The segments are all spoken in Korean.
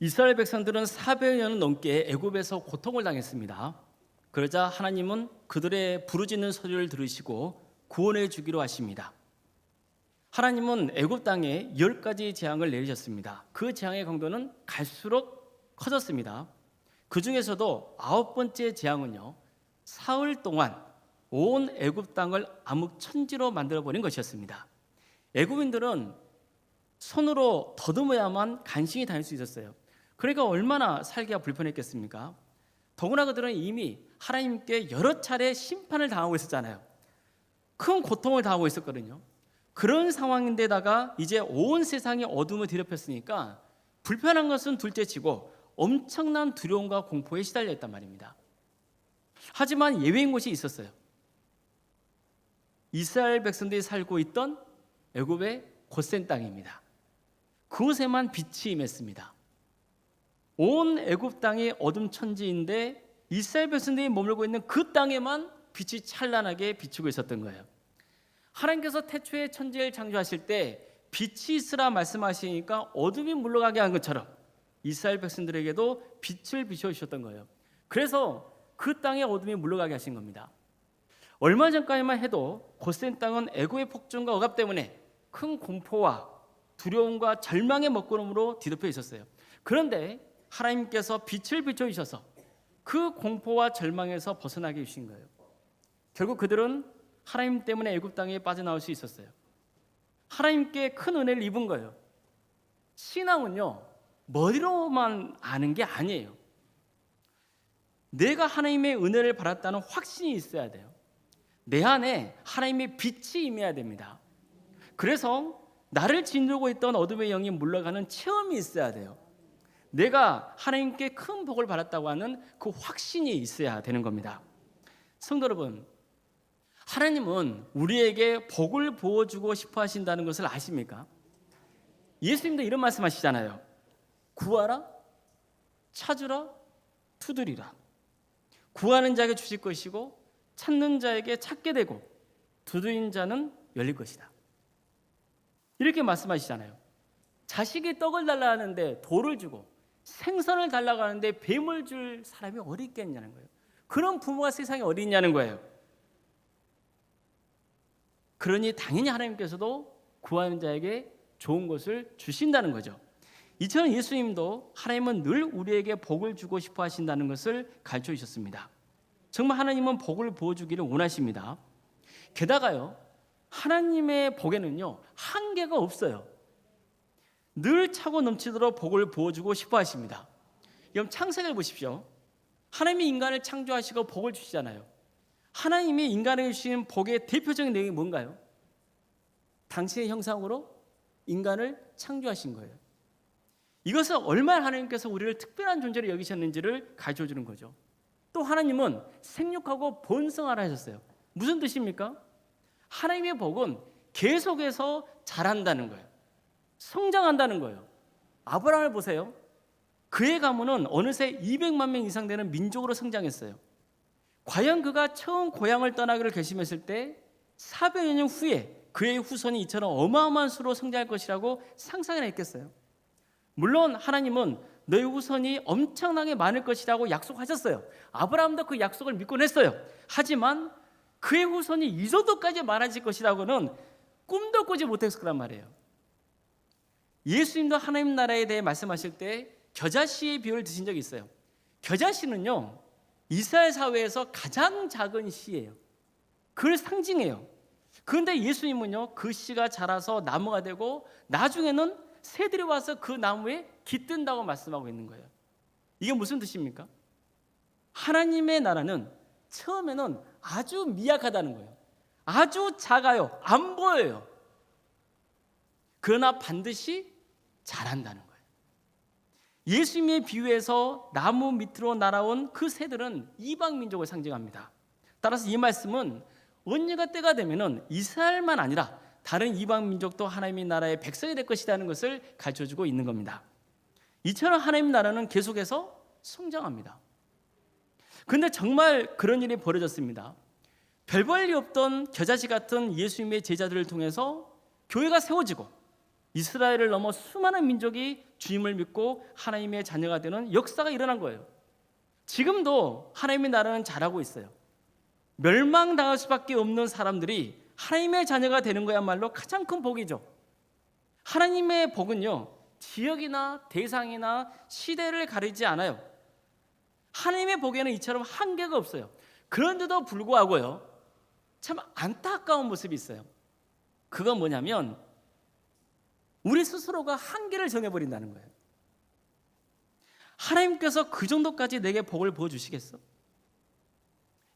이스라엘 백성들은 400년 넘게 애굽에서 고통을 당했습니다. 그러자 하나님은 그들의 부르짖는 소리를 들으시고 구원해 주기로 하십니다. 하나님은 애굽 땅에 10가지 재앙을 내리셨습니다. 그 재앙의 강도는 갈수록 커졌습니다. 그 중에서도 9번째 재앙은요, 사흘 동안 온 애굽 땅을 암흑천지로 만들어버린 것이었습니다. 애굽인들은 손으로 더듬어야만 간신히 다닐 수 있었어요. 그러니까 얼마나 살기가 불편했겠습니까? 더구나 그들은 이미 하나님께 여러 차례 심판을 당하고 있었잖아요. 큰 고통을 당하고 있었거든요. 그런 상황인데다가 이제 온 세상이 어둠을 뒤덮였으니까 불편한 것은 둘째치고 엄청난 두려움과 공포에 시달려 있단 말입니다. 하지만 예외인 곳이 있었어요. 이스라엘 백성들이 살고 있던 애굽의 고센 땅입니다. 그곳에만 빛이 임했습니다. 온 애굽 땅이 어둠 천지인데 이스라엘 백성들이 머물고 있는 그 땅에만 빛이 찬란하게 비추고 있었던 거예요. 하나님께서 태초에 천지를 창조하실 때 빛이 있으라 말씀하시니까 어둠이 물러가게 한 것처럼 이스라엘 백성들에게도 빛을 비춰주셨던 거예요. 그래서 그 땅에 어둠이 물러가게 하신 겁니다. 얼마 전까지만 해도 고센 땅은 애굽의 폭정과 억압 때문에 큰 공포와 두려움과 절망의 먹구름으로 뒤덮여 있었어요. 그런데 하나님께서 빛을 비춰주셔서 그 공포와 절망에서 벗어나게 해주신 거예요. 결국 그들은 하나님 때문에 애굽 땅에 빠져나올 수 있었어요. 하나님께 큰 은혜를 입은 거예요. 신앙은요, 머리로만 아는 게 아니에요. 내가 하나님의 은혜를 받았다는 확신이 있어야 돼요. 내 안에 하나님의 빛이 임해야 됩니다. 그래서 나를 짓누르고 있던 어둠의 영이 물러가는 체험이 있어야 돼요. 내가 하나님께 큰 복을 받았다고 하는 그 확신이 있어야 되는 겁니다. 성도 여러분, 하나님은 우리에게 복을 부어주고 싶어 하신다는 것을 아십니까? 예수님도 이런 말씀하시잖아요. 구하라, 찾으라, 두드리라. 구하는 자에게 주실 것이고 찾는 자에게 찾게 되고 두드리는 자는 열릴 것이다. 이렇게 말씀하시잖아요. 자식이 떡을 달라 하는데 돌을 주고 생선을 달라고 하는데 뱀을 줄 사람이 어디 있겠냐는 거예요. 그런 부모가 세상에 어디 있냐는 거예요. 그러니 당연히 하나님께서도 구하는 자에게 좋은 것을 주신다는 거죠. 이처럼 예수님도 하나님은 늘 우리에게 복을 주고 싶어 하신다는 것을 가르쳐 주셨습니다. 정말 하나님은 복을 부어주기를 원하십니다. 게다가요, 하나님의 복에는요, 한계가 없어요. 늘 차고 넘치도록 복을 부어주고 싶어 하십니다. 그럼 창세기를 보십시오. 하나님이 인간을 창조하시고 복을 주시잖아요. 하나님이 인간에게 주신 복의 대표적인 내용이 뭔가요? 당신의 형상으로 인간을 창조하신 거예요. 이것은 얼마나 하나님께서 우리를 특별한 존재로 여기셨는지를 가르쳐주는 거죠. 또 하나님은 생육하고 번성하라 하셨어요. 무슨 뜻입니까? 하나님의 복은 계속해서 자란다는 거예요. 성장한다는 거예요. 아브라함을 보세요. 그의 가문은 어느새 200만 명 이상 되는 민족으로 성장했어요. 과연 그가 처음 고향을 떠나기를 결심했을 때 400여 년 후에 그의 후손이 이처럼 어마어마한 수로 성장할 것이라고 상상을 했겠어요? 물론 하나님은 너희 후손이 엄청나게 많을 것이라고 약속하셨어요. 아브라함도 그 약속을 믿곤 했어요. 하지만 그의 후손이 이 정도까지 많아질 것이라고는 꿈도 꾸지 못했을 거란 말이에요. 예수님도 하나님 나라에 대해 말씀하실 때 겨자씨의 비유를 드신 적이 있어요. 겨자씨는요, 이스라엘 사회에서 가장 작은 씨예요. 그걸 상징해요. 그런데 예수님은요, 그 씨가 자라서 나무가 되고 나중에는 새들이 와서 그 나무에 깃든다고 말씀하고 있는 거예요. 이게 무슨 뜻입니까? 하나님의 나라는 처음에는 아주 미약하다는 거예요. 아주 작아요. 안 보여요. 그러나 반드시 자란다는 거예요. 예수님의 비유에서 나무 밑으로 날아온 그 새들은 이방 민족을 상징합니다. 따라서 이 말씀은 언젠가 때가 되면은 이스라엘만 아니라 다른 이방 민족도 하나님의 나라의 백성이 될 것이라는 것을 가르쳐주고 있는 겁니다. 이처럼 하나님의 나라는 계속해서 성장합니다. 그런데 정말 그런 일이 벌어졌습니다. 별 볼 일 없던 겨자씨 같은 예수님의 제자들을 통해서 교회가 세워지고 이스라엘을 넘어 수많은 민족이 주님을 믿고 하나님의 자녀가 되는 역사가 일어난 거예요. 지금도 하나님의 나라는 잘하고 있어요. 멸망당할 수밖에 없는 사람들이 하나님의 자녀가 되는 거야말로 가장 큰 복이죠. 하나님의 복은요, 지역이나 대상이나 시대를 가리지 않아요. 하나님의 복에는 이처럼 한계가 없어요. 그런데도 불구하고요, 참 안타까운 모습이 있어요. 그건 뭐냐면 우리 스스로가 한계를 정해버린다는 거예요. 하나님께서 그 정도까지 내게 복을 부어주시겠어?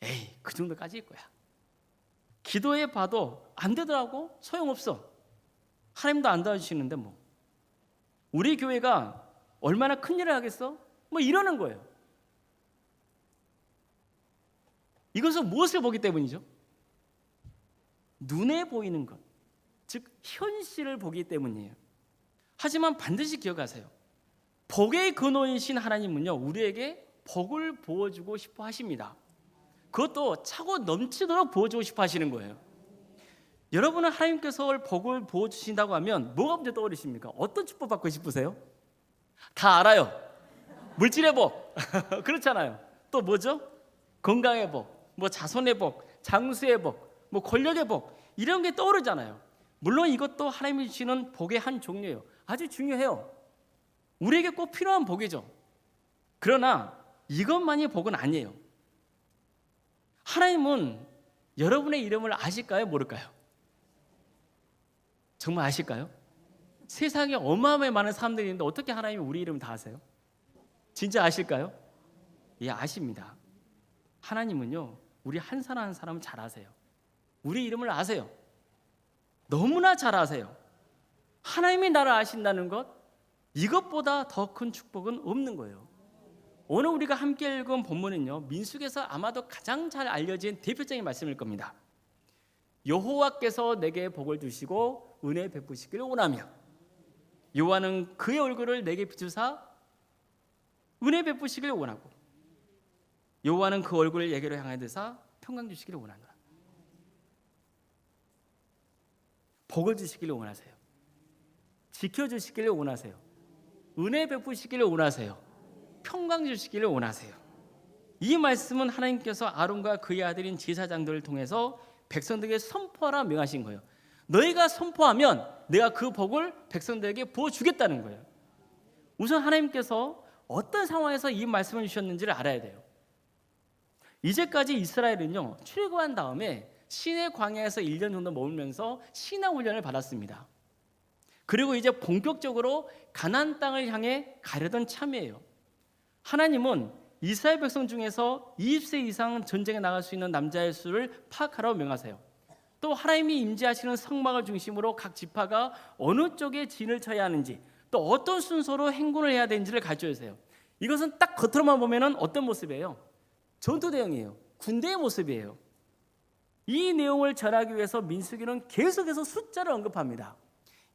에이, 그 정도까지일 거야. 기도해 봐도 안 되더라고? 소용없어. 하나님도 안 도와주시는데 뭐. 우리 교회가 얼마나 큰 일을 하겠어? 뭐 이러는 거예요. 이것은 무엇을 보기 때문이죠? 눈에 보이는 것, 즉 현실을 보기 때문이에요. 하지만 반드시 기억하세요. 복의 근원이신 하나님은요, 우리에게 복을 부어주고 싶어 하십니다. 그것도 차고 넘치도록 부어주고 싶어 하시는 거예요. 여러분은 하나님께서 복을 부어주신다고 하면 뭐가 먼저 떠오르십니까? 어떤 축복 받고 싶으세요? 다 알아요. 물질의 복 그렇잖아요. 또 뭐죠? 건강의 복, 뭐 자손의 복, 장수의 복, 뭐 권력의 복, 이런 게 떠오르잖아요. 물론 이것도 하나님이 주시는 복의 한 종류예요. 아주 중요해요. 우리에게 꼭 필요한 복이죠. 그러나 이것만이 복은 아니에요. 하나님은 여러분의 이름을 아실까요? 모를까요? 정말 아실까요? 세상에 어마어마하게 많은 사람들이 있는데 어떻게 하나님이 우리 이름을 다 아세요? 진짜 아실까요? 예, 아십니다. 하나님은요, 우리 한 사람 한 사람을 잘 아세요. 우리 이름을 아세요. 너무나 잘 아세요. 하나님이 나를 아신다는 것, 이것보다 더 큰 축복은 없는 거예요. 오늘 우리가 함께 읽은 본문은요, 민수기에서 아마도 가장 잘 알려진 대표적인 말씀일 겁니다. 여호와께서 내게 복을 주시고 은혜 베푸시기를 원하며 여호와는 그의 얼굴을 내게 비추사 은혜 베푸시기를 원하고 여호와는 그 얼굴을 내게로 향하여 드사 평강 주시기를 원하노라. 복을 주시기를 원하세요. 지켜주시기를 원하세요. 은혜 베푸시기를 원하세요. 평강 주시기를 원하세요. 이 말씀은 하나님께서 아론과 그의 아들인 제사장들을 통해서 백성들에게 선포하라 명하신 거예요. 너희가 선포하면 내가 그 복을 백성들에게 부어주겠다는 거예요. 우선 하나님께서 어떤 상황에서 이 말씀을 주셨는지를 알아야 돼요. 이제까지 이스라엘은요, 출애굽한 다음에 시내 광야에서 1년 정도 머물면서 신앙 훈련을 받았습니다. 그리고 이제 본격적으로 가나안 땅을 향해 가려던 참이에요. 하나님은 이스라엘 백성 중에서 20세 이상 전쟁에 나갈 수 있는 남자의 수를 파악하라고 명하세요. 또 하나님이 임재하시는 성막을 중심으로 각 지파가 어느 쪽에 진을 쳐야 하는지, 또 어떤 순서로 행군을 해야 되는지를 가르쳐 주세요. 이것은 딱 겉으로만 보면 어떤 모습이에요? 전투 대응이에요. 군대의 모습이에요. 이 내용을 전하기 위해서 민수기는 계속해서 숫자를 언급합니다.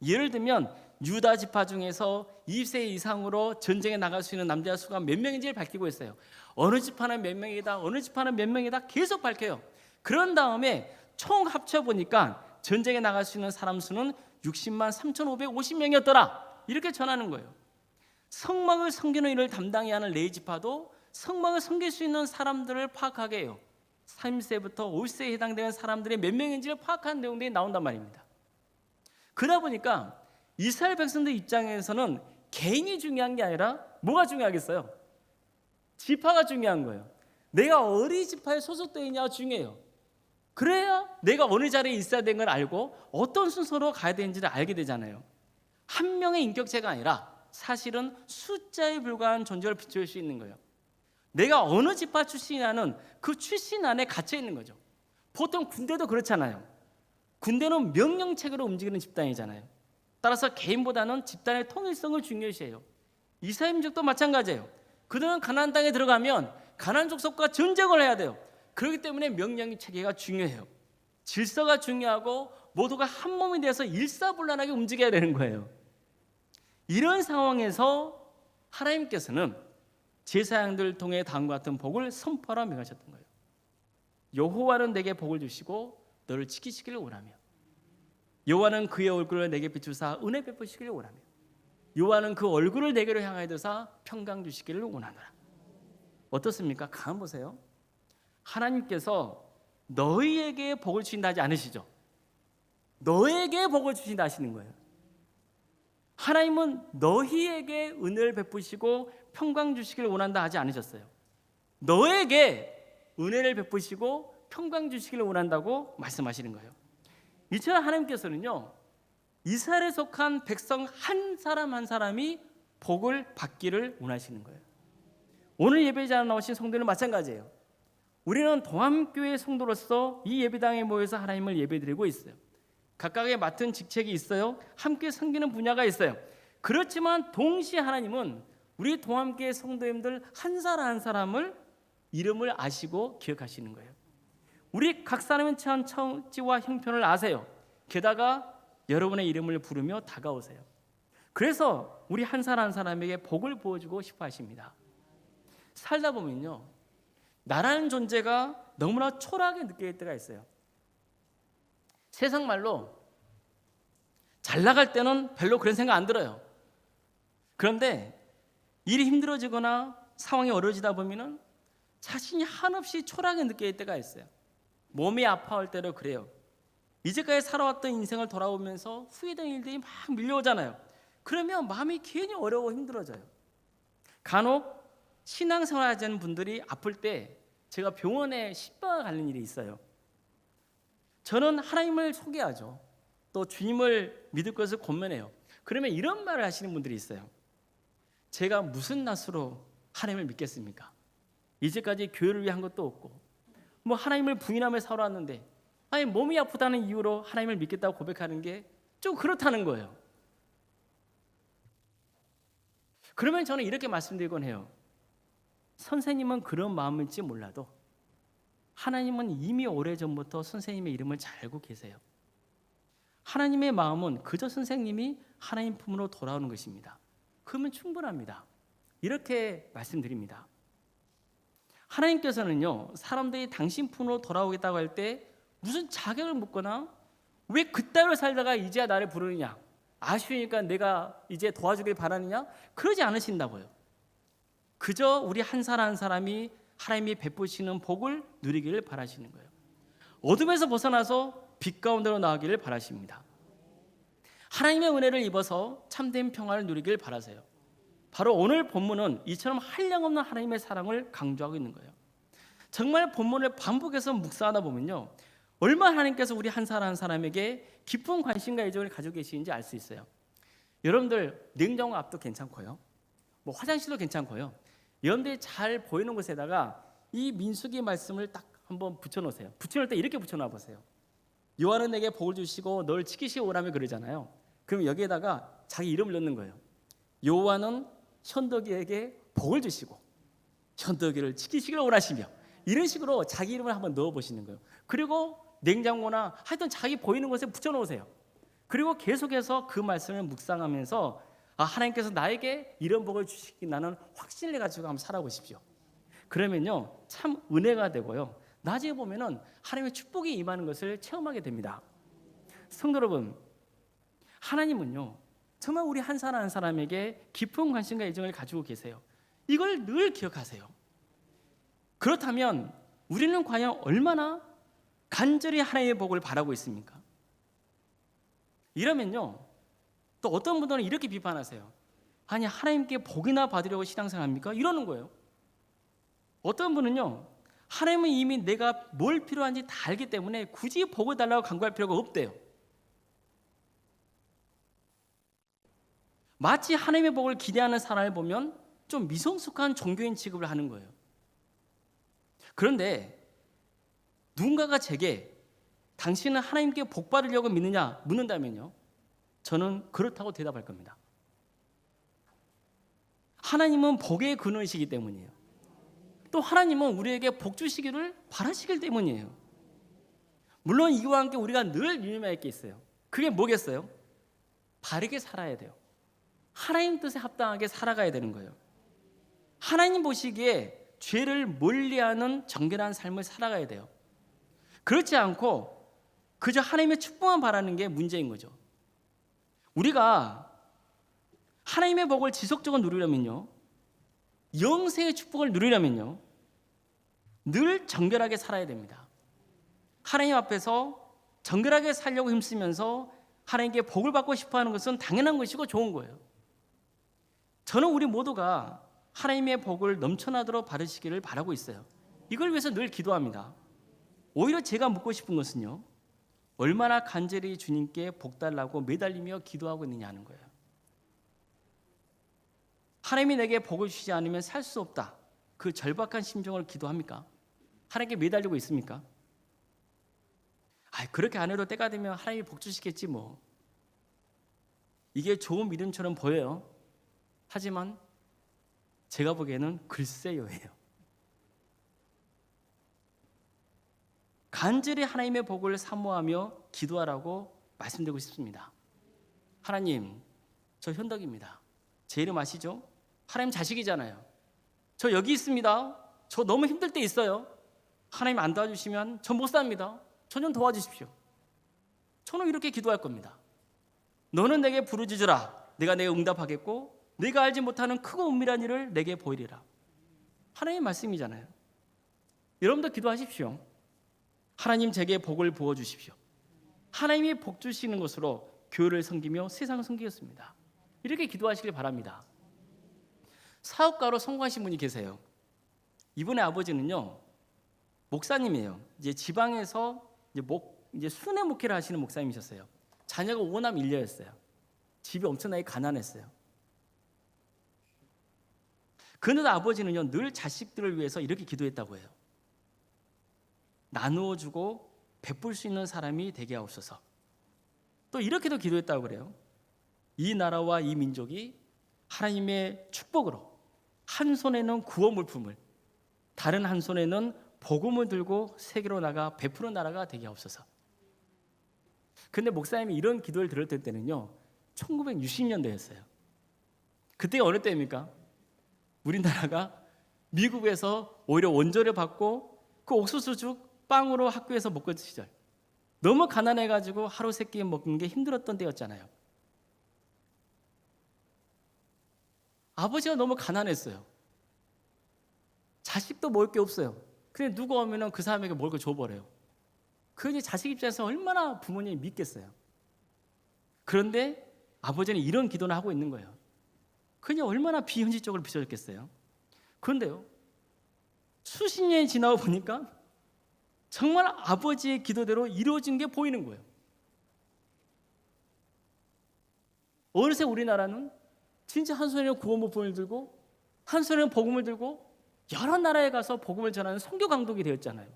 예를 들면 유다 지파 중에서 20세 이상으로 전쟁에 나갈 수 있는 남자 수가 몇 명인지를 밝히고 있어요. 어느 지파는 몇 명이다, 어느 지파는 몇 명이다 계속 밝혀요. 그런 다음에 총 합쳐보니까 전쟁에 나갈 수 있는 사람 수는 60만 3,550명이었더라 이렇게 전하는 거예요. 성막을 섬기는 일을 담당해야 하는 레위 지파도 성막을 섬길 수 있는 사람들을 파악하게 해요. 30세부터 50세에 해당되는 사람들이 몇 명인지를 파악하는 내용들이 나온단 말입니다. 그러다 보니까 이스라엘 백성들 입장에서는 개인이 중요한 게 아니라 뭐가 중요하겠어요? 지파가 중요한 거예요. 내가 어디 지파에 소속되어 있냐가 중요해요. 그래야 내가 어느 자리에 있어야 되는 걸 알고 어떤 순서로 가야 되는지를 알게 되잖아요. 한 명의 인격체가 아니라 사실은 숫자에 불과한 존재를 비춰줄 수 있는 거예요. 내가 어느 지파 출신이냐는 그 출신 안에 갇혀 있는 거죠. 보통 군대도 그렇잖아요. 군대는 명령체계로 움직이는 집단이잖아요. 따라서 개인보다는 집단의 통일성을 중요시해요. 이스라엘 민족도 마찬가지예요. 그들은 가나안 땅에 들어가면 가나안 족속과 전쟁을 해야 돼요. 그렇기 때문에 명령 체계가 중요해요. 질서가 중요하고 모두가 한 몸이 돼서 일사불란하게 움직여야 되는 거예요. 이런 상황에서 하나님께서는 제사장들을 통해 다음과 같은 복을 선포하라 명하셨던 거예요. 여호와는 내게 복을 주시고 너를 지키시기를 원하며 여호와는 그의 얼굴을 내게 비추사 은혜 베푸시기를 원하며 여호와는 그 얼굴을 내게로 향하여 드사 평강 주시기를 원하노라. 어떻습니까? 가만 보세요. 하나님께서 너희에게 복을 주신다 하지 않으시죠? 너에게 복을 주신다 하시는 거예요. 하나님은 너희에게 은혜를 베푸시고 평강 주시기를 원한다 하지 않으셨어요. 너에게 은혜를 베푸시고 평강 주시기를 원한다고 말씀하시는 거예요. 이처럼 하나님께서는요, 이스라엘에 속한 백성 한 사람 한 사람이 복을 받기를 원하시는 거예요. 오늘 예배자에 나오신 성도는 마찬가지예요. 우리는 동암교회 성도로서 이 예배당에 모여서 하나님을 예배드리고 있어요. 각각의 맡은 직책이 있어요. 함께 섬기는 분야가 있어요. 그렇지만 동시에 하나님은 우리 동암교회 성도님들 한 사람 한 사람을 이름을 아시고 기억하시는 거예요. 우리 각 사람의 처한 처지와 형편을 아세요. 게다가 여러분의 이름을 부르며 다가오세요. 그래서 우리 한 사람 한 사람에게 복을 부어주고 싶어 하십니다. 살다 보면요, 나라는 존재가 너무나 초라하게 느껴질 때가 있어요. 세상 말로 잘 나갈 때는 별로 그런 생각 안 들어요. 그런데 일이 힘들어지거나 상황이 어려워지다 보면은 자신이 한없이 초라하게 느껴질 때가 있어요. 몸이 아파할 때도 그래요. 이제까지 살아왔던 인생을 돌아보면서 후회된 일들이 막 밀려오잖아요. 그러면 마음이 괜히 어려워 힘들어져요. 간혹 신앙생활 하시는 분들이 아플 때 제가 병원에 신방을 가는 일이 있어요. 저는 하나님을 소개하죠. 또 주님을 믿을 것을 권면해요. 그러면 이런 말을 하시는 분들이 있어요. 제가 무슨 낯으로 하나님을 믿겠습니까? 이제까지 교회를 위한 것도 없고 뭐 하나님을 부인하며 살아왔는데 아니 몸이 아프다는 이유로 하나님을 믿겠다고 고백하는 게 좀 그렇다는 거예요. 그러면 저는 이렇게 말씀드리곤 해요. 선생님은 그런 마음일지 몰라도 하나님은 이미 오래전부터 선생님의 이름을 잘 알고 계세요. 하나님의 마음은 그저 선생님이 하나님 품으로 돌아오는 것입니다. 그러면 충분합니다. 이렇게 말씀드립니다. 하나님께서는요, 사람들이 당신 품으로 돌아오겠다고 할 때 무슨 자격을 묻거나 왜 그따위로 살다가 이제야 나를 부르느냐, 아쉬우니까 내가 이제 도와주길 바라느냐, 그러지 않으신다고요. 그저 우리 한 사람 한 사람이 하나님이 베푸시는 복을 누리기를 바라시는 거예요. 어둠에서 벗어나서 빛 가운데로 나가기를 바라십니다. 하나님의 은혜를 입어서 참된 평화를 누리길 바라세요. 바로 오늘 본문은 이처럼 한량없는 하나님의 사랑을 강조하고 있는 거예요. 정말 본문을 반복해서 묵상하다 보면요, 얼마나 하나님께서 우리 한 사람 한 사람에게 깊은 관심과 애정을 가지고 계시는지 알 수 있어요. 여러분들 냉장고 앞도 괜찮고요, 뭐 화장실도 괜찮고요, 여러분들이 잘 보이는 곳에다가 이 민수기 말씀을 딱 한번 붙여놓으세요. 붙여놓을 때 이렇게 붙여놔 보세요. 여호와는 내게 복을 주시고 널 지키시오 오라며 그러잖아요. 그럼 여기에다가 자기 이름을 넣는 거예요. 여호와는 현덕이에게 복을 주시고 현덕이를 지키시기를 원하시며, 이런 식으로 자기 이름을 한번 넣어보시는 거예요. 그리고 냉장고나 하여튼 자기 보이는 곳에 붙여놓으세요. 그리고 계속해서 그 말씀을 묵상하면서 하나님께서 나에게 이런 복을 주시기 나는 확신을 가지고 한번 살아보십시오. 그러면요, 참 은혜가 되고요, 나중에 보면은 하나님의 축복이 임하는 것을 체험하게 됩니다. 성도 여러분, 하나님은요 정말 우리 한 사람 한 사람에게 깊은 관심과 애정을 가지고 계세요. 이걸 늘 기억하세요. 그렇다면 우리는 과연 얼마나 간절히 하나님의 복을 바라고 있습니까? 이러면요, 또 어떤 분들은 이렇게 비판하세요. 아니 하나님께 복이나 받으려고 신앙생활합니까? 이러는 거예요. 어떤 분은요, 하나님은 이미 내가 뭘 필요한지 다 알기 때문에 굳이 복을 달라고 간구할 필요가 없대요. 마치 하나님의 복을 기대하는 사람을 보면 좀 미성숙한 종교인 취급을 하는 거예요. 그런데 누군가가 제게 당신은 하나님께 복 받으려고 믿느냐 묻는다면요, 저는 그렇다고 대답할 겁니다. 하나님은 복의 근원이시기 때문이에요. 또 하나님은 우리에게 복 주시기를 바라시기 때문이에요. 물론 이와 함께 우리가 늘 유념해야 할 게 있어요. 그게 뭐겠어요? 바르게 살아야 돼요. 하나님 뜻에 합당하게 살아가야 되는 거예요. 하나님 보시기에 죄를 멀리하는 정결한 삶을 살아가야 돼요. 그렇지 않고 그저 하나님의 축복만 바라는 게 문제인 거죠. 우리가 하나님의 복을 지속적으로 누리려면요, 영생의 축복을 누리려면요, 늘 정결하게 살아야 됩니다. 하나님 앞에서 정결하게 살려고 힘쓰면서 하나님께 복을 받고 싶어하는 것은 당연한 것이고 좋은 거예요. 저는 우리 모두가 하나님의 복을 넘쳐나도록 받으시기를 바라고 있어요. 이걸 위해서 늘 기도합니다. 오히려 제가 묻고 싶은 것은요, 얼마나 간절히 주님께 복 달라고 매달리며 기도하고 있느냐 하는 거예요. 하나님이 내게 복을 주시지 않으면 살 수 없다, 그 절박한 심정을 기도합니까? 하나님께 매달리고 있습니까? 그렇게 안 해도 때가 되면 하나님이 복 주시겠지 뭐. 이게 좋은 믿음처럼 보여요. 하지만 제가 보기에는 글쎄요예요. 간절히 하나님의 복을 사모하며 기도하라고 말씀드리고 싶습니다. 하나님, 저 현덕입니다. 제 이름 아시죠? 하나님 자식이잖아요. 저 여기 있습니다. 저 너무 힘들 때 있어요. 하나님 안 도와주시면 저 못 삽니다. 저 좀 도와주십시오. 저는 이렇게 기도할 겁니다. 너는 내게 부르짖으라. 내가 내게 응답하겠고 내가 알지 못하는 크고 은밀한 일을 내게 보이리라. 하나님의 말씀이잖아요. 여러분도 기도하십시오. 하나님 제게 복을 부어주십시오. 하나님이 복 주시는 것으로 교회를 섬기며 세상을 섬기겠습니다. 이렇게 기도하시길 바랍니다. 사업가로 성공하신 분이 계세요. 이분의 아버지는요, 목사님이에요. 이제 지방에서 이제 순회 목회를 하시는 목사님이셨어요. 자녀가 5남 1녀였어요. 집이 엄청나게 가난했어요. 그런데 아버지는요, 늘 자식들을 위해서 이렇게 기도했다고 해요. 나누어 주고 베풀 수 있는 사람이 되게 하옵소서. 또 이렇게도 기도했다고 그래요. 이 나라와 이 민족이 하나님의 축복으로 한 손에는 구워 물품을, 다른 한 손에는 복음을 들고 세계로 나가 베푸는 나라가 되게 하옵소서. 근데 목사님이 이런 기도를 들었을 때는요, 1960년대였어요. 그때가 어느 때입니까? 우리나라가 미국에서 오히려 원조를 받고 그 옥수수죽 빵으로 학교에서 먹던 시절, 너무 가난해가지고 하루 세 끼 먹는 게 힘들었던 때였잖아요. 아버지가 너무 가난했어요. 자식도 먹을 게 없어요. 근데 누가 오면 그 사람에게 먹을 걸 줘버려요. 그게 자식 입장에서 얼마나 부모님이 믿겠어요. 그런데 아버지는 이런 기도를 하고 있는 거예요. 그냥 얼마나 비현실적으로 비춰졌겠어요. 그런데요, 수십 년이 지나고 보니까 정말 아버지의 기도대로 이루어진 게 보이는 거예요. 어느새 우리나라는 진짜 한 손에는 구원복음을 들고 한 손에는 복음을 들고 여러 나라에 가서 복음을 전하는 선교 강독이 되었잖아요.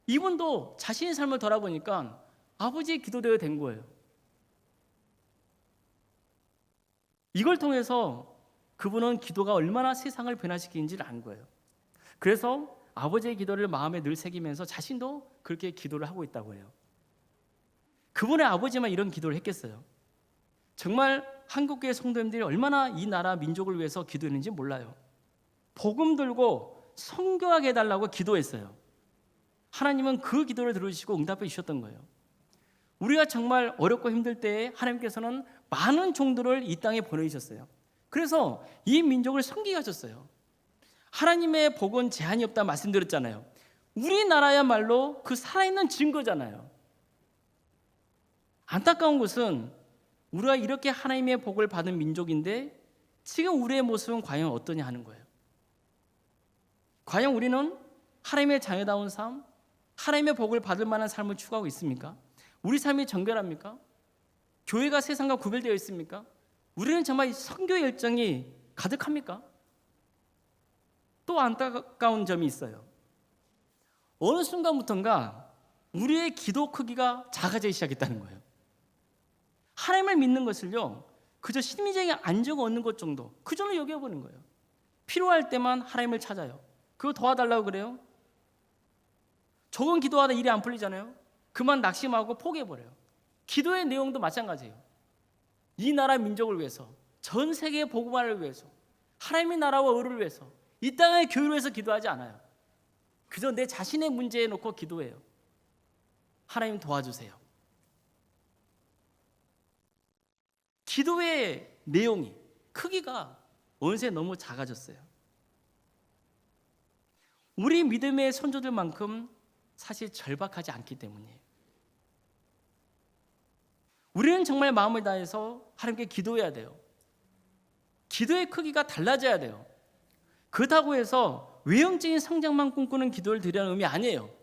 이분도 자신의 삶을 돌아보니까 아버지의 기도대로 된 거예요. 이걸 통해서 그분은 기도가 얼마나 세상을 변화시키는지를 안 거예요. 그래서 아버지의 기도를 마음에 늘 새기면서 자신도 그렇게 기도를 하고 있다고 해요. 그분의 아버지만 이런 기도를 했겠어요? 정말 한국교회 성도님들이 얼마나 이 나라 민족을 위해서 기도했는지 몰라요. 복음 들고 선교하게 해달라고 기도했어요. 하나님은 그 기도를 들어주시고 응답해 주셨던 거예요. 우리가 정말 어렵고 힘들 때에 하나님께서는 많은 종들을 이 땅에 보내주셨어요. 그래서 이 민족을 섬기게 하셨어요. 하나님의 복은 제한이 없다 말씀드렸잖아요. 우리나라야말로 그 살아있는 증거잖아요. 안타까운 것은 우리가 이렇게 하나님의 복을 받은 민족인데 지금 우리의 모습은 과연 어떠냐 하는 거예요. 과연 우리는 하나님의 자녀다운 삶, 하나님의 복을 받을 만한 삶을 추구하고 있습니까? 우리 삶이 정결합니까? 교회가 세상과 구별되어 있습니까? 우리는 정말 선교 열정이 가득합니까? 또 안타까운 점이 있어요. 어느 순간부터인가 우리의 기도 크기가 작아지기 시작했다는 거예요. 하나님을 믿는 것을요, 그저 심리적인 안정을 얻는 것 정도, 그 정도 여겨보는 거예요. 필요할 때만 하나님을 찾아요. 그거 도와달라고 그래요. 조금 기도하다 일이 안 풀리잖아요. 그만 낙심하고 포기해버려요. 기도의 내용도 마찬가지예요. 이 나라 민족을 위해서, 전 세계의 복음화를 위해서, 하나님의 나라와 의를 위해서, 이 땅의 교회를 위해서 기도하지 않아요. 그저 내 자신의 문제에 놓고 기도해요. 하나님 도와주세요. 기도의 내용이, 크기가 어느새 너무 작아졌어요. 우리 믿음의 선조들만큼 사실 절박하지 않기 때문이에요. 우리는 정말 마음을 다해서 하나님께 기도해야 돼요. 기도의 크기가 달라져야 돼요. 그렇다고 해서 외형적인 성장만 꿈꾸는 기도를 드리라는 의미 아니에요.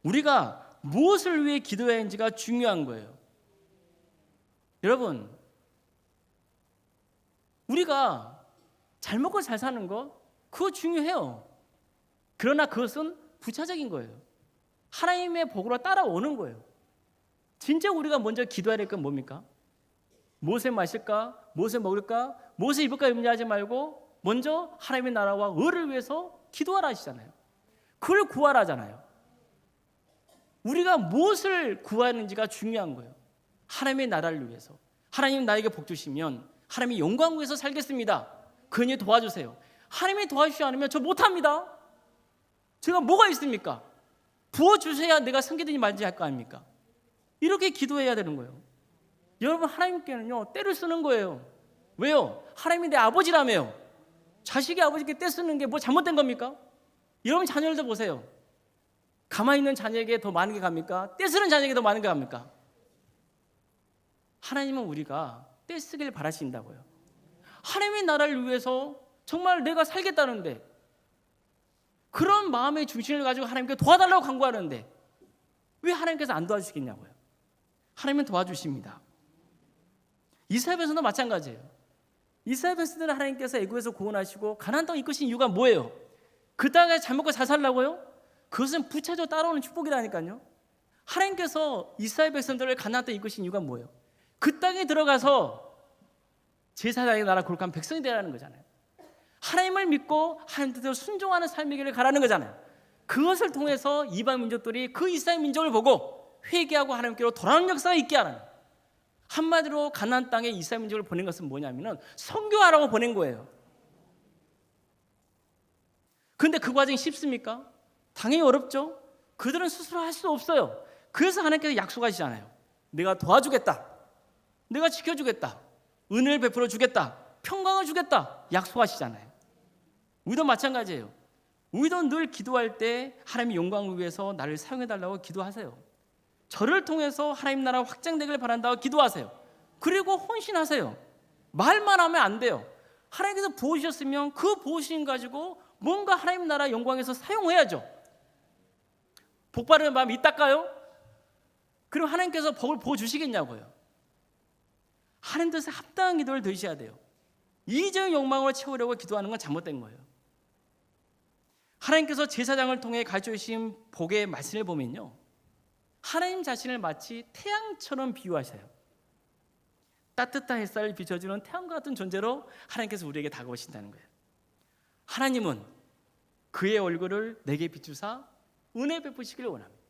우리가 무엇을 위해 기도해야 하는지가 중요한 거예요. 여러분, 우리가 잘 먹고 잘 사는 거 그거 중요해요. 그러나 그것은 부차적인 거예요. 하나님의 복으로 따라오는 거예요. 진짜 우리가 먼저 기도해야 될 건 뭡니까? 무엇을 마실까? 무엇을 먹을까? 무엇을 입을까? 염려하지 말고 먼저 하나님의 나라와 의를 위해서 기도하라 하시잖아요. 그걸 구하라 하잖아요. 우리가 무엇을 구하는지가 중요한 거예요. 하나님의 나라를 위해서. 하나님 나에게 복 주시면 하나님의 영광을 위해서 살겠습니다. 그러니 도와주세요. 하나님이 도와주시지 않으면 저 못합니다. 제가 뭐가 있습니까? 부어주셔야 내가 섬기든지 말든지 할 거 아닙니까? 이렇게 기도해야 되는 거예요. 여러분, 하나님께는요 때를 쓰는 거예요. 왜요? 하나님이 내 아버지라며요. 자식이 아버지께 때 쓰는 게 뭐 잘못된 겁니까? 여러분 자녀들도 보세요. 가만히 있는 자녀에게 더 많은 게 갑니까? 때 쓰는 자녀에게 더 많은 게 갑니까? 하나님은 우리가 때 쓰길 바라신다고요. 하나님의 나라를 위해서 정말 내가 살겠다는데, 그런 마음의 중심을 가지고 하나님께 도와달라고 간구하는데 왜 하나님께서 안 도와주시겠냐고요. 하나님은 도와주십니다. 이스라엘 백성도 마찬가지예요. 이스라엘 백성들은 하나님께서 애굽에서 구원하시고 가나안 땅에 이끄신 이유가 뭐예요? 그 땅에 잘 먹고 잘 살라고요? 그것은 부차적으로 따라오는 축복이라니까요. 하나님께서 이스라엘 백성들을 가나안 땅에 이끄신 이유가 뭐예요? 그 땅에 들어가서 제사장의 나라 거룩한 백성이 되라는 거잖아요. 하나님을 믿고 하나님 뜻대로 순종하는 삶의 길을 가라는 거잖아요. 그것을 통해서 이방 민족들이 그 이스라엘 민족을 보고 회개하고 하나님께로 돌아오는 역사가 있게 하라는, 한마디로 가나안 땅에 이스라엘 민족을 보낸 것은 뭐냐면은 선교하라고 보낸 거예요. 그런데 그 과정이 쉽습니까? 당연히 어렵죠. 그들은 스스로 할 수 없어요. 그래서 하나님께서 약속하시잖아요. 내가 도와주겠다, 내가 지켜주겠다, 은혜를 베풀어 주겠다, 평강을 주겠다 약속하시잖아요. 우리도 마찬가지예요. 우리도 늘 기도할 때 하나님의 영광을 위해서 나를 사용해달라고 기도하세요. 저를 통해서 하나님 나라 확장되길 바란다고 기도하세요. 그리고 헌신하세요. 말만 하면 안 돼요. 하나님께서 부어주셨으면 그 부어주신 가지고 뭔가 하나님 나라 영광에서 사용해야죠. 복 받는 마음이 있다까요? 그럼 하나님께서 복을 부어주시겠냐고요. 하나님 뜻에 합당한 기도를 드리셔야 돼요. 이적인 욕망을 채우려고 기도하는 건 잘못된 거예요. 하나님께서 제사장을 통해 가르쳐 주신 복의 말씀을 보면요, 하나님 자신을 마치 태양처럼 비유하셔요. 따뜻한 햇살을 비춰주는 태양과 같은 존재로 하나님께서 우리에게 다가오신다는 거예요. 하나님은 그의 얼굴을 내게 비추사 은혜 베푸시기를 원합니다.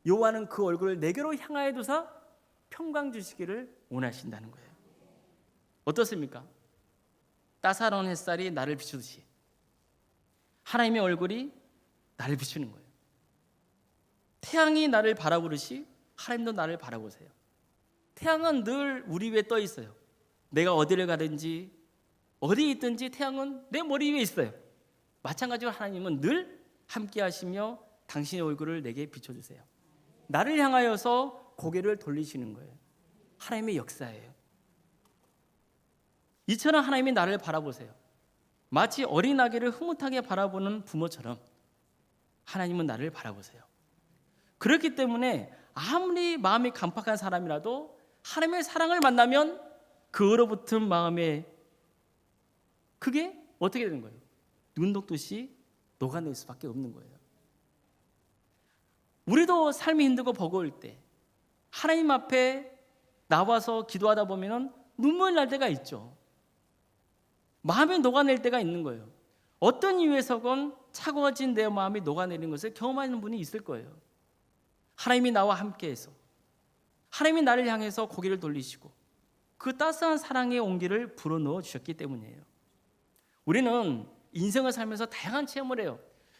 여호와는 그 얼굴을 내게로 향하여 두사 평강 주시기를 원하신다는 거예요. 어떻습니까? 따사로운 햇살이 나를 비추듯이 하나님의 얼굴이 나를 비추는 거예요. 태양이 나를 바라보듯이 하나님도 나를 바라보세요. 태양은 늘 우리 위에 떠 있어요. 내가 어디를 가든지 어디에 있든지 태양은 내 머리 위에 있어요. 마찬가지로 하나님은 늘 함께 하시며 당신의 얼굴을 내게 비춰주세요. 나를 향하여서 고개를 돌리시는 거예요. 하나님의 역사예요. 이처럼 하나님이 나를 바라보세요. 마치 어린 아기를 흐뭇하게 바라보는 부모처럼 하나님은 나를 바라보세요. 그렇기 때문에 아무리 마음이 강팍한 사람이라도 하나님의 사랑을 만나면 그 얼어붙은 마음에 그게 어떻게 되는 거예요? 눈 녹듯이 녹아낼 수밖에 없는 거예요. 우리도 삶이 힘들고 버거울 때 하나님 앞에 나와서 기도하다 보면 눈물 날 때가 있죠. 마음이 녹아낼 때가 있는 거예요. 어떤 이유에서건 차가워진 내 마음이 녹아내리는 것을 경험하는 분이 있을 거예요. 하나님이 나와 함께해서, 하나님이 나를 향해서 고개를 돌리시고 그 따스한 사랑의 온기를 불어넣어 주셨기 때문이에요. 우리는 인생을 살면서 다양한 체험을 해요.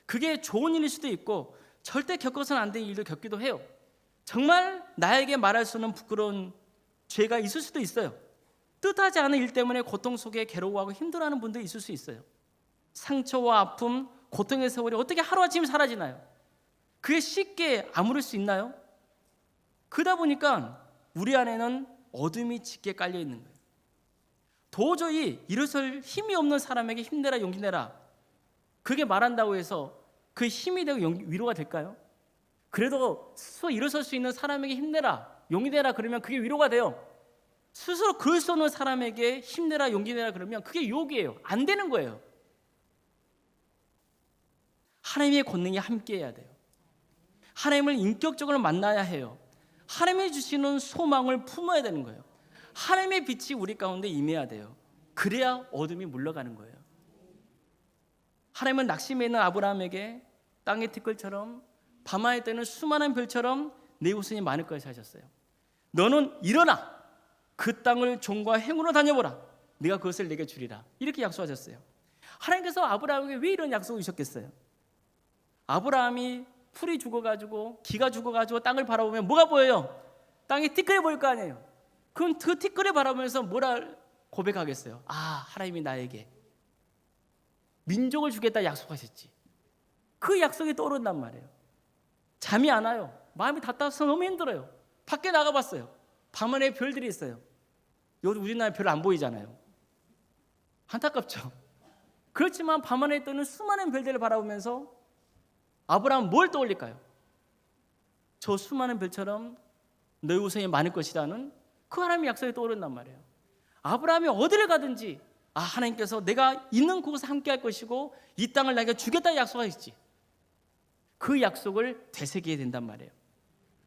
그게 좋은 일일 수도 있고 절대 겪어서는 안 되는 일도 겪기도 해요. 정말 나에게 말할 수 없는 부끄러운 죄가 있을 수도 있어요. 뜻하지 않은 일 때문에 고통 속에 괴로워하고 힘들어하는 분도 있을 수 있어요. 상처와 아픔, 고통의 세월이 어떻게 하루아침에 사라지나요? 그게 쉽게 아무를 수 있나요? 그러다 보니까 우리 안에는 어둠이 짙게 깔려 있는 거예요. 도저히 일어설 힘이 없는 사람에게 힘내라, 용기 내라, 그게 말한다고 해서 그 힘이 되고 위로가 될까요? 그래도 스스로 일어설 수 있는 사람에게 힘내라, 용기 내라 그러면 그게 위로가 돼요. 스스로 그럴 수 없는 사람에게 힘내라, 용기 내라 그러면 그게 유혹이에요. 안 되는 거예요. 하나님의 권능이 함께해야 돼요. 하나님을 인격적으로 만나야 해요. 하나님이 주시는 소망을 품어야 되는 거예요. 하나님의 빛이 우리 가운데 임해야 돼요. 그래야 어둠이 물러가는 거예요. 하나님은 낙심해 있는 아브라함에게 땅의 티끌처럼 밤하늘 때는 수많은 별처럼 내 후손이 많을 것을 하셨어요. 너는 일어나 그 땅을 종과 행으로 다녀보라. 네가 그것을 내게 주리라. 이렇게 약속하셨어요. 하나님께서 아브라함에게 왜 이런 약속을 주셨겠어요? 아브라함이 풀이 죽어가지고 기가 죽어가지고 땅을 바라보면 뭐가 보여요? 땅에 티끌이 보일 거 아니에요. 그럼 그 티끌을 바라보면서 뭐라 고백하겠어요? 아, 하나님이 나에게 민족을 주겠다 약속하셨지. 그 약속이 떠오른단 말이에요. 잠이 안 와요. 마음이 답답해서 너무 힘들어요. 밖에 나가봤어요. 밤하늘에 별들이 있어요. 요즘 우리나라에 별 안 보이잖아요. 안타깝죠. 그렇지만 밤하늘에 뜨는 수많은 별들을 바라보면서 아브라함은 뭘 떠올릴까요? 저 수많은 별처럼 너희 후손이 많을 것이라는 그 하나님의 약속이 떠오른단 말이에요. 아브라함이 어디를 가든지 하나님께서 내가 있는 곳에 함께 할 것이고 이 땅을 내게 주겠다 약속하셨지. 그 약속을 되새기게 된단 말이에요.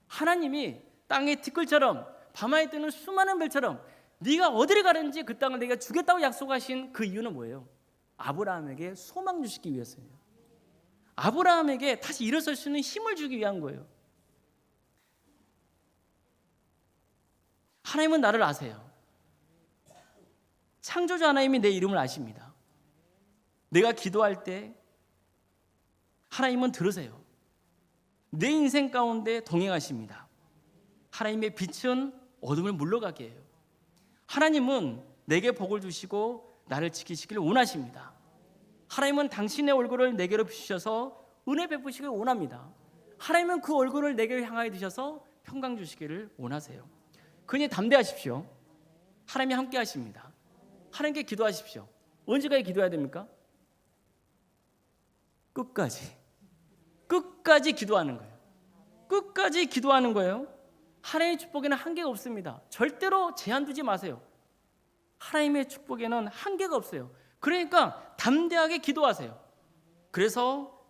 하나님이 땅의 티끌처럼 밤하에 뜨는 수많은 별처럼 네가 어디를 가든지 그 땅을 내가 주겠다고 약속하신 그 이유는 뭐예요? 아브라함에게 소망 주시기 위해서예요. 아브라함에게 다시 일어설 수 있는 힘을 주기 위한 거예요. 하나님은 나를 아세요. 창조주 하나님이 내 이름을 아십니다. 내가 기도할 때 하나님은 들으세요. 내 인생 가운데 동행하십니다. 하나님의 빛은 어둠을 물러가게 해요. 하나님은 내게 복을 주시고 나를 지키시기를 원하십니다. 하나님은 당신의 얼굴을 내게로 비추셔서 은혜 베푸시기를 원합니다. 하나님은 그 얼굴을 내게 향하여 두셔서 평강 주시기를 원하세요. 그러니 담대하십시오. 하나님이 함께 하십니다. 하나님께 기도하십시오. 언제까지 기도해야 됩니까? 끝까지 기도하는 거예요. 끝까지 기도하는 거예요. 하나님의 축복에는 한계가 없습니다. 절대로 제한 두지 마세요. 하나님의 축복에는 한계가 없어요. 그러니까 담대하게 기도하세요. 그래서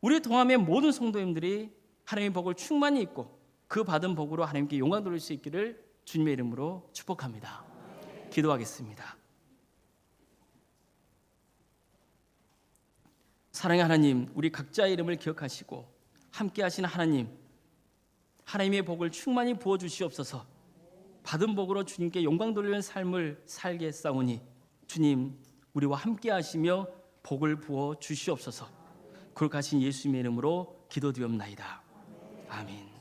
우리 동함의 모든 성도님들이 하나님의 복을 충만히 입고 그 받은 복으로 하나님께 영광 돌릴 수 있기를 주님의 이름으로 축복합니다. 기도하겠습니다. 사랑의 하나님, 우리 각자의 이름을 기억하시고 함께 하시는 하나님, 하나님의 복을 충만히 부어주시옵소서. 받은 복으로 주님께 영광 돌리는 삶을 살게 싸우니 주님, 우리와 함께 하시며 복을 부어 주시옵소서. 거룩하신 예수님의 이름으로 기도드리옵나이다. 아멘.